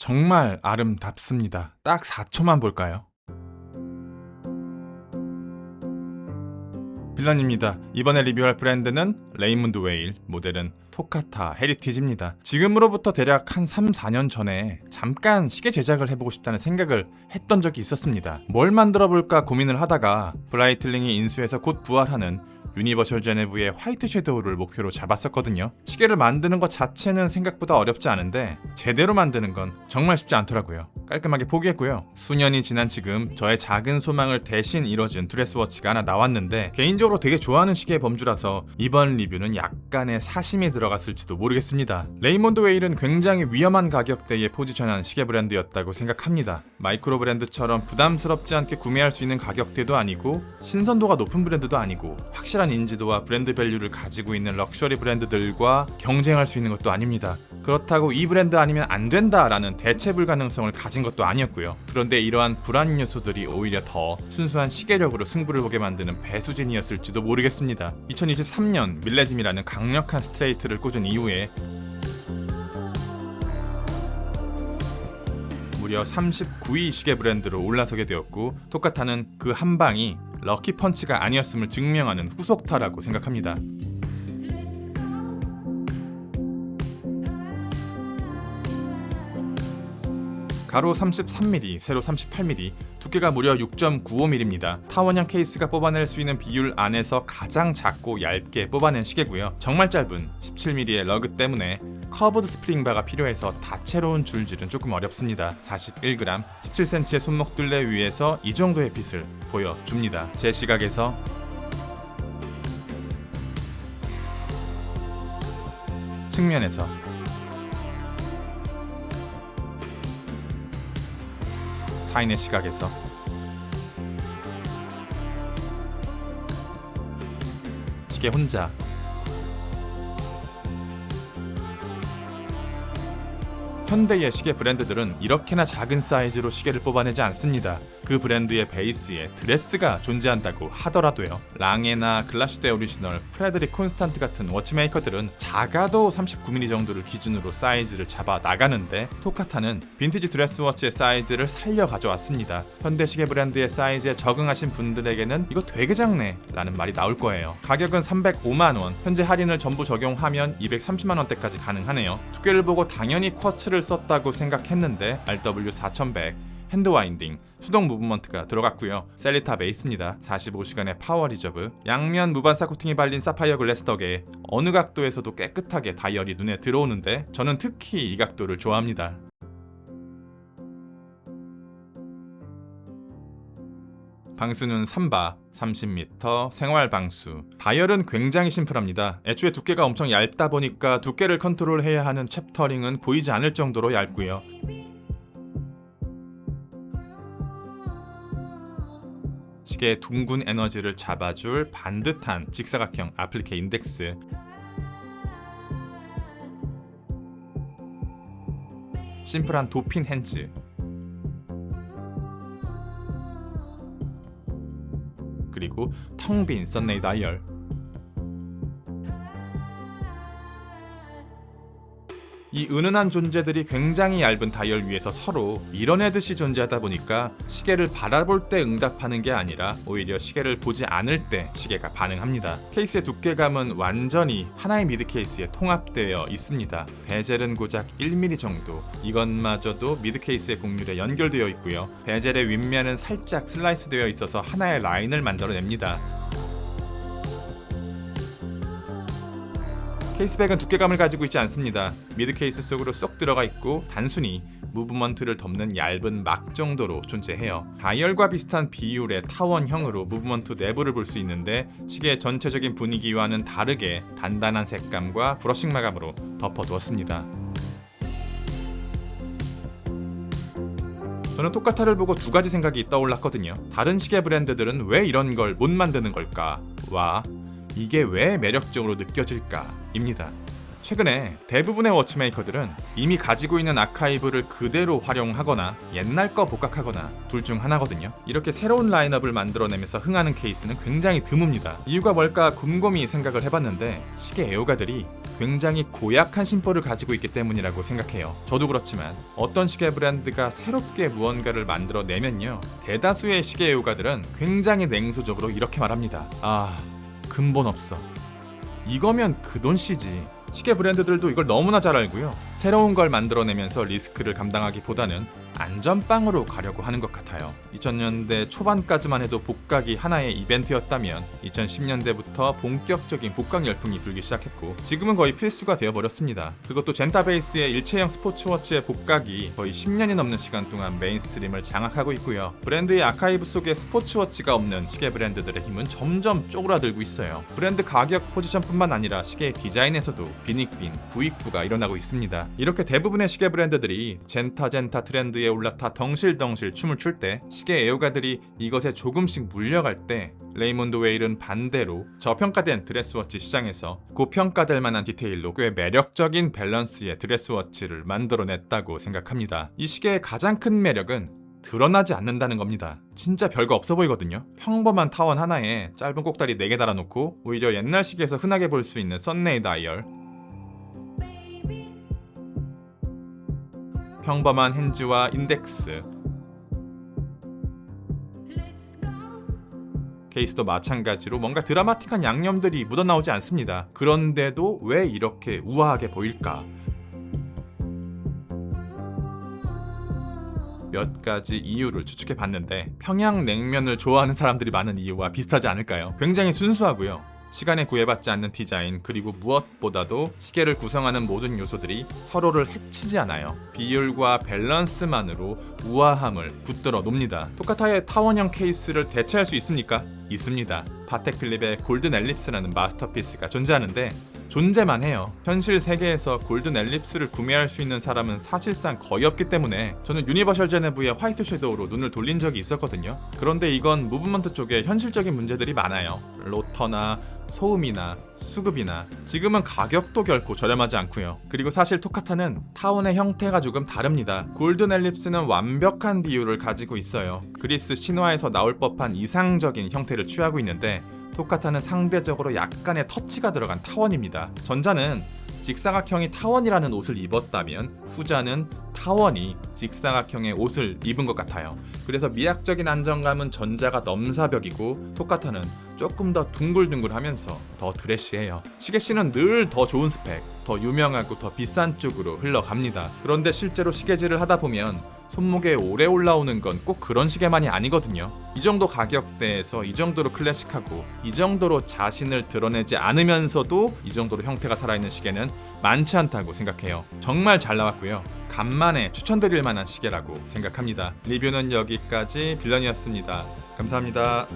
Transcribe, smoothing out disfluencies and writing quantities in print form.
정말 아름답습니다. 딱 4초만 볼까요? 빌런입니다. 이번에 리뷰할 브랜드는 레이몬드 웨일, 모델은 토카타 헤리티지입니다. 지금으로부터 대략 한 3-4년 전에 잠깐 시계 제작을 해보고 싶다는 생각을 했던 적이 있었습니다. 뭘 만들어볼까 고민을 하다가 브라이틀링이 인수해서 곧 부활하는 유니버셜 제네브의 화이트 섀도우를 목표로 잡았었거든요. 시계를 만드는 것 자체는 생각보다 어렵지 않은데 제대로 만드는 건 정말 쉽지 않더라고요. 깔끔하게 포기했고요. 수년이 지난 지금 저의 작은 소망을 대신 이뤄준 드레스워치가 하나 나왔는데 개인적으로 되게 좋아하는 시계의 범주라서 이번 리뷰는 약간의 사심이 들어갔을지도 모르겠습니다. 레이몬드 웨일은 굉장히 위험한 가격대에 포지션한 시계 브랜드였다고 생각합니다. 마이크로 브랜드처럼 부담스럽지 않게 구매할 수 있는 가격대도 아니고 신선도가 높은 브랜드도 아니고 확실한 인지도와 브랜드 밸류를 가지고 있는 럭셔리 브랜드들과 경쟁할 수 있는 것도 아닙니다. 그렇다고 이 브랜드 아니면 안 된다라는 대체 불가능성을 가진 것도 아니었고요. 그런데 이러한 불안 요소들이 오히려 더 순수한 시계력으로 승부를 보게 만드는 배수진이었을지도 모르겠습니다. 2023년 밀레짐이라는 강력한 스트레이트를 꽂은 이후에 무려 39위 시계 브랜드로 올라서게 되었고 토카타는 그 한 방이 럭키 펀치가 아니었음을 증명하는 후속타라고 생각합니다. 가로 33mm, 세로 38mm, 두께가 무려 6.95mm입니다. 타원형 케이스가 뽑아낼 수 있는 비율 안에서 가장 작고 얇게 뽑아낸 시계고요. 정말 짧은 17mm의 러그 때문에 커브드 스프링바가 필요해서 다채로운 줄질은 조금 어렵습니다. 41g, 17cm의 손목둘레 위에서 이 정도의 핏을 보여줍니다. 제 시각에서 측면에서 타인의 시각에서 시계 혼자 현대의 시계 브랜드들은 이렇게나 작은 사이즈로 시계를 뽑아내지 않습니다. 그 브랜드의 베이스에 드레스가 존재한다고 하더라도요. 랑에나 글라슈데 오리지널, 프레드릭 콘스탄트 같은 워치메이커들은 작아도 39mm 정도를 기준으로 사이즈를 잡아 나가는데 토카타는 빈티지 드레스워치의 사이즈를 살려 가져왔습니다. 현대 시계 브랜드의 사이즈에 적응하신 분들에게는 이거 되게 작네 라는 말이 나올 거예요. 가격은 305만원, 현재 할인을 전부 적용하면 230만원대까지 가능하네요. 두께를 보고 당연히 쿼츠를 썼다고 생각했는데 RW4100 핸드 와인딩, 수동 무브먼트가 들어갔고요. 셀리타 베이스입니다. 45시간의 파워 리저브, 양면 무반사 코팅이 발린 사파이어 글래스 덕에 어느 각도에서도 깨끗하게 다이얼이 눈에 들어오는데 저는 특히 이 각도를 좋아합니다. 방수는 3바, 30m, 생활 방수. 다이얼은 굉장히 심플합니다. 애초에 두께가 엄청 얇다 보니까 두께를 컨트롤해야 하는 챕터링은 보이지 않을 정도로 얇고요. 시계의 둥근 에너지를 잡아줄 반듯한 직사각형 아플리케 인덱스, 심플한 도핀 핸즈, 그리고 텅 빈 썬네이 다이얼. 이 은은한 존재들이 굉장히 얇은 다이얼 위에서 서로 밀어내듯이 존재하다 보니까 시계를 바라볼 때 응답하는 게 아니라 오히려 시계를 보지 않을 때 시계가 반응합니다. 케이스의 두께감은 완전히 하나의 미드 케이스에 통합되어 있습니다. 베젤은 고작 1mm 정도, 이것마저도 미드 케이스의 곡률에 연결되어 있고요. 베젤의 윗면은 살짝 슬라이스 되어 있어서 하나의 라인을 만들어냅니다. 케이스백은 두께감을 가지고 있지 않습니다. 미드 케이스 속으로 쏙 들어가 있고 단순히 무브먼트를 덮는 얇은 막 정도로 존재해요. 다이얼과 비슷한 비율의 타원형으로 무브먼트 내부를 볼 수 있는데 시계의 전체적인 분위기와는 다르게 단단한 색감과 브러싱 마감으로 덮어두었습니다. 저는 토카타를 보고 두 가지 생각이 떠올랐거든요. 다른 시계 브랜드들은 왜 이런 걸 못 만드는 걸까? 와, 이게 왜 매력적으로 느껴질까? 입니다. 최근에 대부분의 워치메이커들은 이미 가지고 있는 아카이브를 그대로 활용하거나 옛날 거 복각하거나 둘 중 하나거든요. 이렇게 새로운 라인업을 만들어내면서 흥하는 케이스는 굉장히 드뭅니다. 이유가 뭘까 곰곰이 생각을 해봤는데 시계 애호가들이 굉장히 고약한 심보를 가지고 있기 때문이라고 생각해요. 저도 그렇지만 어떤 시계 브랜드가 새롭게 무언가를 만들어내면요, 대다수의 시계 애호가들은 굉장히 냉소적으로 이렇게 말합니다. 아, 근본 없어. 이거면 그 돈 씨지. 시계 브랜드들도 이걸 너무나 잘 알고요. 새로운 걸 만들어내면서 리스크를 감당하기보다는 안전빵으로 가려고 하는 것 같아요. 2000년대 초반까지만 해도 복각이 하나의 이벤트였다면 2010년대부터 본격적인 복각 열풍이 불기 시작했고 지금은 거의 필수가 되어버렸습니다. 그것도 젠타베이스의 일체형 스포츠워치의 복각이 거의 10년이 넘는 시간 동안 메인스트림을 장악하고 있고요. 브랜드의 아카이브 속에 스포츠워치가 없는 시계 브랜드들의 힘은 점점 쪼그라들고 있어요. 브랜드 가격 포지션뿐만 아니라 시계의 디자인에서도 빈익빈, 부익부가 일어나고 있습니다. 이렇게 대부분의 시계 브랜드들이 젠타 트렌드에 올라타 덩실덩실 춤을 출 때 시계 애호가들이 이것에 조금씩 물려갈 때 레이몬드 웨일은 반대로 저평가된 드레스워치 시장에서 고평가될 만한 디테일로 꽤 매력적인 밸런스의 드레스워치를 만들어냈다고 생각합니다. 이 시계의 가장 큰 매력은 드러나지 않는다는 겁니다. 진짜 별거 없어 보이거든요. 평범한 타원 하나에 짧은 꼭다리 4개 달아놓고 오히려 옛날 시계에서 흔하게 볼 수 있는 썬레이 다이얼, 평범한 핸즈와 인덱스, 케이스도 마찬가지로 뭔가 드라마틱한 양념들이 묻어나오지 않습니다. 그런데도 왜 이렇게 우아하게 보일까? 몇 가지 이유를 추측해 봤는데 평양냉면을 좋아하는 사람들이 많은 이유와 비슷하지 않을까요? 굉장히 순수하고요. 시간에 구애받지 않는 디자인, 그리고 무엇보다도 시계를 구성하는 모든 요소들이 서로를 해치지 않아요. 비율과 밸런스만으로 우아함을 붙들어 놉니다. 토카타의 타원형 케이스를 대체할 수 있습니까? 있습니다. 파텍 필립의 골든 엘립스라는 마스터피스가 존재하는데 존재만 해요. 현실 세계에서 골든 엘립스를 구매할 수 있는 사람은 사실상 거의 없기 때문에 저는 유니버셜 제네브의 화이트 섀도우로 눈을 돌린 적이 있었거든요. 그런데 이건 무브먼트 쪽에 현실적인 문제들이 많아요. 로터나 소음이나 수급이나 지금은 가격도 결코 저렴하지 않고요. 그리고 사실 토카타는 타원의 형태가 조금 다릅니다. 골든 엘립스는 완벽한 비율을 가지고 있어요. 그리스 신화에서 나올 법한 이상적인 형태를 취하고 있는데 토카타는 상대적으로 약간의 터치가 들어간 타원입니다. 전자는 직사각형이 타원이라는 옷을 입었다면 후자는 타원이 직사각형의 옷을 입은 것 같아요. 그래서 미학적인 안정감은 전자가 넘사벽이고 토카타는 조금 더 둥글둥글하면서 더 드레시해요. 시계씨는 늘 더 좋은 스펙, 더 유명하고 더 비싼 쪽으로 흘러갑니다. 그런데 실제로 시계질을 하다 보면 손목에 오래 올라오는 건 꼭 그런 시계만이 아니거든요. 이 정도 가격대에서 이 정도로 클래식하고 이 정도로 자신을 드러내지 않으면서도 이 정도로 형태가 살아있는 시계는 많지 않다고 생각해요. 정말 잘 나왔고요. 간만에 추천드릴 만한 시계라고 생각합니다. 리뷰는 여기까지. 빌런이었습니다. 감사합니다.